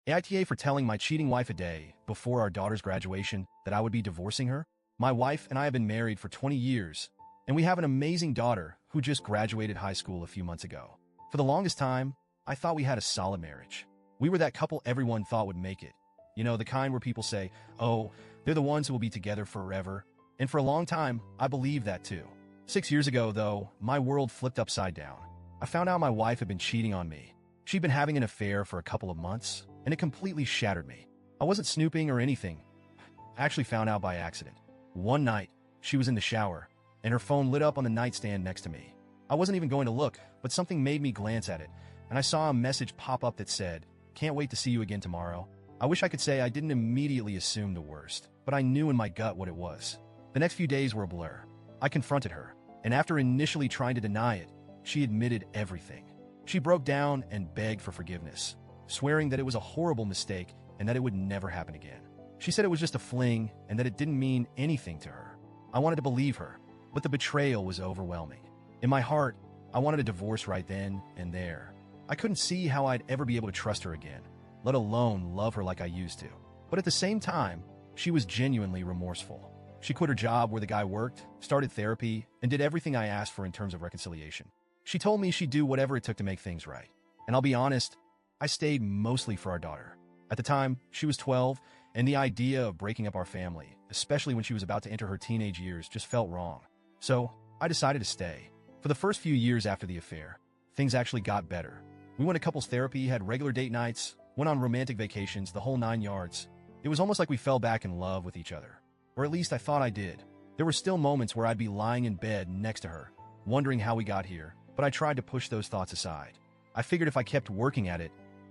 AITA for telling my cheating wife a day before our daughter's graduation that I would be divorcing her. My wife and I have been married for 20 years, and we have an amazing daughter who just graduated high school a few months ago. For the longest time, I thought we had a solid marriage. We were that couple everyone thought would make it. You know, the kind where people say, oh, they're the ones who will be together forever. And for a long time, I believed that too. 6 years ago, though, my world flipped upside down. I found out my wife had been cheating on me. She'd been having an affair for a couple of months, and it completely shattered me. I wasn't snooping or anything. I actually found out by accident. One night, she was in the shower, and her phone lit up on the nightstand next to me. I wasn't even going to look, but something made me glance at it, and I saw a message pop up that said, "Can't wait to see you again tomorrow." I wish I could say I didn't immediately assume the worst, but I knew in my gut what it was. The next few days were a blur. I confronted her, and after initially trying to deny it, she admitted everything. She broke down and begged for forgiveness, swearing that it was a horrible mistake and that it would never happen again. She said it was just a fling and that it didn't mean anything to her. I wanted to believe her, but the betrayal was overwhelming. In my heart, I wanted a divorce right then and there. I couldn't see how I'd ever be able to trust her again, let alone love her like I used to. But at the same time, she was genuinely remorseful. She quit her job where the guy worked, started therapy, and did everything I asked for in terms of reconciliation. She told me she'd do whatever it took to make things right. And I'll be honest, I stayed mostly for our daughter. At the time, she was 12, and the idea of breaking up our family, especially when she was about to enter her teenage years, just felt wrong. So, I decided to stay. For the first few years after the affair, things actually got better. We went to couples therapy, had regular date nights, went on romantic vacations, the whole 9 yards. It was almost like we fell back in love with each other. Or at least I thought I did. There were still moments where I'd be lying in bed next to her, wondering how we got here, but I tried to push those thoughts aside. I figured if I kept working at it,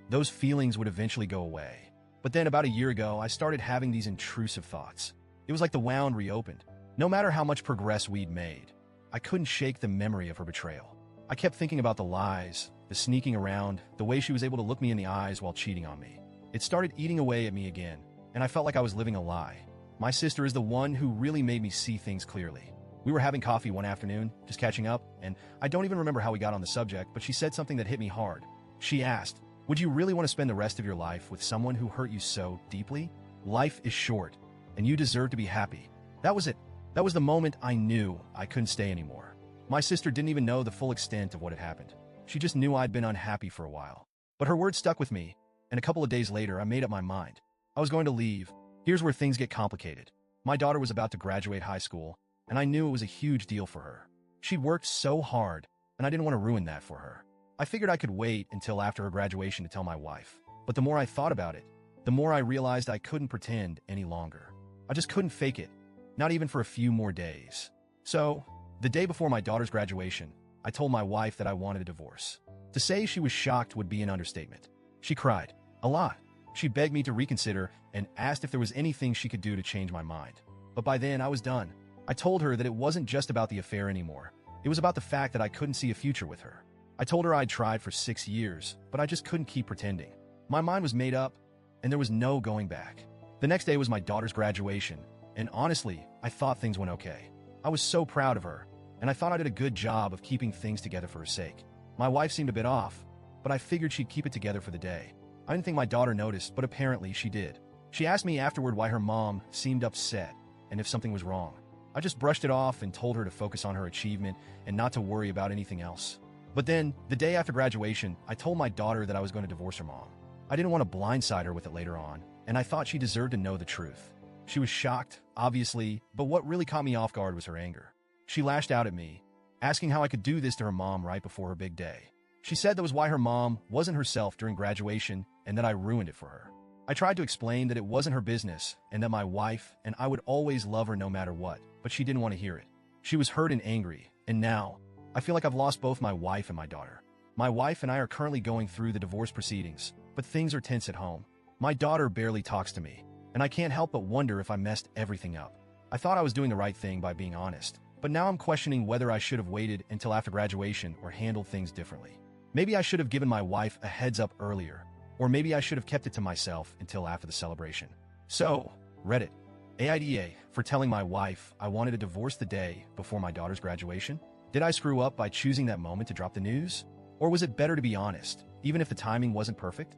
those feelings would eventually go away. But then about a year ago, I started having these intrusive thoughts. It was like the wound reopened. No matter how much progress we'd made, I couldn't shake the memory of her betrayal. I kept thinking about the lies, the sneaking around, the way she was able to look me in the eyes while cheating on me. It started eating away at me again, and I felt like I was living a lie. My sister is the one who really made me see things clearly. We were having coffee one afternoon, just catching up, and I don't even remember how we got on the subject, but she said something that hit me hard. She asked, "Would you really want to spend the rest of your life with someone who hurt you so deeply? Life is short, and you deserve to be happy." That was it. That was the moment I knew I couldn't stay anymore. My sister didn't even know the full extent of what had happened. She just knew I'd been unhappy for a while. But her words stuck with me, and a couple of days later, I made up my mind. I was going to leave. Here's where things get complicated. My daughter was about to graduate high school, and I knew it was a huge deal for her. She'd worked so hard, and I didn't want to ruin that for her. I figured I could wait until after her graduation to tell my wife. But the more I thought about it, the more I realized I couldn't pretend any longer. I just couldn't fake it, not even for a few more days. So, the day before my daughter's graduation, I told my wife that I wanted a divorce. To say she was shocked would be an understatement. She cried, a lot. She begged me to reconsider and asked if there was anything she could do to change my mind. But by then, I was done. I told her that it wasn't just about the affair anymore. It was about the fact that I couldn't see a future with her. I told her I'd tried for 6 years, but I just couldn't keep pretending. My mind was made up, and there was no going back. The next day was my daughter's graduation, and honestly, I thought things went okay. I was so proud of her, and I thought I did a good job of keeping things together for her sake. My wife seemed a bit off, but I figured she'd keep it together for the day. I didn't think my daughter noticed, but apparently she did. She asked me afterward why her mom seemed upset and if something was wrong. I just brushed it off and told her to focus on her achievement and not to worry about anything else. But then, the day after graduation, I told my daughter that I was going to divorce her mom. I didn't want to blindside her with it later on, and I thought she deserved to know the truth. She was shocked, obviously, but what really caught me off guard was her anger. She lashed out at me, asking how I could do this to her mom right before her big day. She said that was why her mom wasn't herself during graduation and that I ruined it for her. I tried to explain that it wasn't her business and that my wife and I would always love her no matter what, but she didn't want to hear it. She was hurt and angry, and now, I feel like I've lost both my wife and my daughter. My wife and I are currently going through the divorce proceedings, but things are tense at home. My daughter barely talks to me, and I can't help but wonder if I messed everything up. I thought I was doing the right thing by being honest, but now I'm questioning whether I should have waited until after graduation or handled things differently. Maybe I should have given my wife a heads up earlier, or maybe I should have kept it to myself until after the celebration. So, Reddit, AITA for telling my wife I wanted a divorce the day before my daughter's graduation? Did I screw up by choosing that moment to drop the news? Or was it better to be honest, even if the timing wasn't perfect?